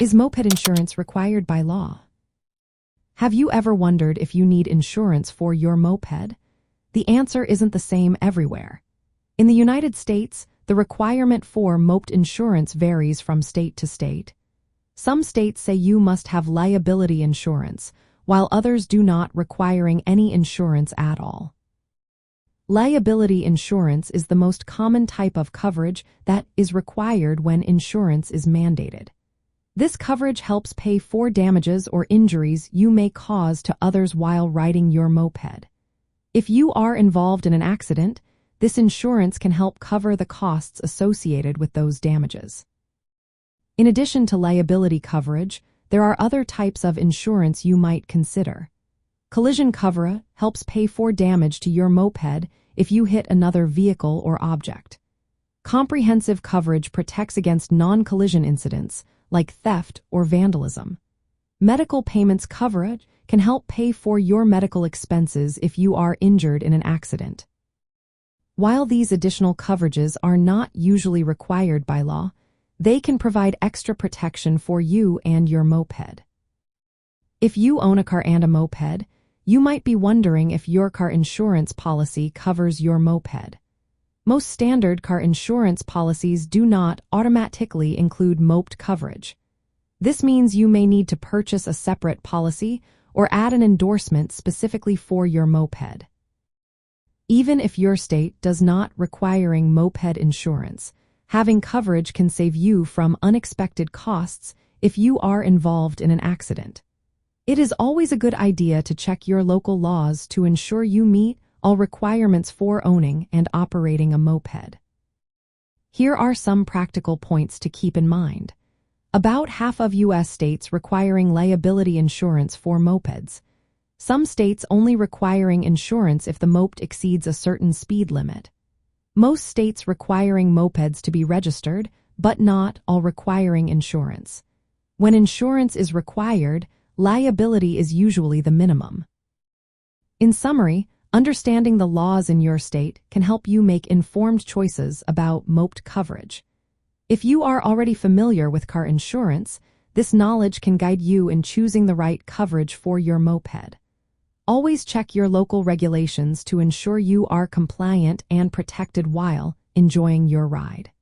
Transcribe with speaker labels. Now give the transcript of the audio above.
Speaker 1: Is moped insurance required by law? Have you ever wondered if you need insurance for your moped? The answer isn't the same everywhere. In the United States, the requirement for moped insurance varies from state to state. Some states say you must have liability insurance, while others do not, requiring any insurance at all. Liability insurance is the most common type of coverage that is required when insurance is mandated. This coverage helps pay for damages or injuries you may cause to others while riding your moped. If you are involved in an accident, this insurance can help cover the costs associated with those damages. In addition to liability coverage, there are other types of insurance you might consider. Collision coverage helps pay for damage to your moped if you hit another vehicle or object. Comprehensive coverage protects against non-collision incidents like theft or vandalism. Medical payments coverage can help pay for your medical expenses if you are injured in an accident. While these additional coverages are not usually required by law, they can provide extra protection for you and your moped. If you own a car and a moped, you might be wondering if your car insurance policy covers your moped. Most standard car insurance policies do not automatically include moped coverage. This means you may need to purchase a separate policy or add an endorsement specifically for your moped. Even if your state does not requiring moped insurance, having coverage can save you from unexpected costs if you are involved in an accident. It is always a good idea to check your local laws to ensure you meet all requirements for owning and operating a moped. Here are some practical points to keep in mind. About half of U.S. states requiring liability insurance for mopeds. Some states only requiring insurance if the moped exceeds a certain speed limit. Most states requiring mopeds to be registered, but not all requiring insurance. When insurance is required, liability is usually the minimum. In summary, understanding the laws in your state can help you make informed choices about moped coverage. If you are already familiar with car insurance, this knowledge can guide you in choosing the right coverage for your moped. Always check your local regulations to ensure you are compliant and protected while enjoying your ride.